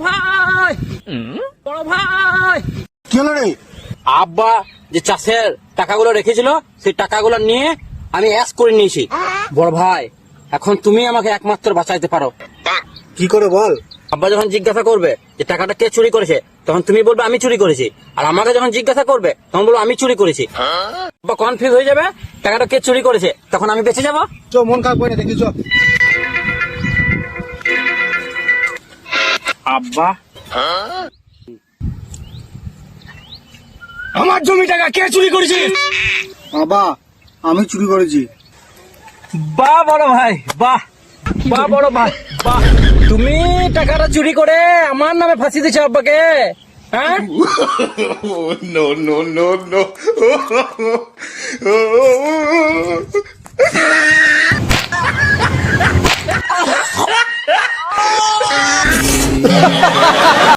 ভাই বড় ভাই কি হলো রে? আব্বা যে চাষের টাকাগুলো রেখেছিল সেই টাকাগুলো নিয়ে আমি অ্যাশ করে নিয়েছি। বড় ভাই এখন তুমি আমাকে একমাত্র বাঁচাইতে পারো। কি করে বল? আব্বা যখন জিজ্ঞাসা করবে যে টাকাটা কে চুরি করেছে তখন তুমি বলবে আমি চুরি করেছি, আর আমাকে যখন জিজ্ঞাসা করবে তখন বলবো আমি চুরি করেছি। আব্বা কনফিউজ হয়ে যাবে টাকাটা কে চুরি করেছে, তখন আমি বেঁচে যাবো। চ মন খারাপ করে না, দেখি চ। আব্বা আমার জমি টাকা কে চুরি করেছে? বাবা আমি চুরি করেছি। বাহ বড় ভাই বাহ, বাহ বড় ভাই বাহ, তুমি টাকাটা চুরি করে আমার নামে ফাঁসি দিয়েছো আব্বাকে, হ্যাঁ? No, no, no, no.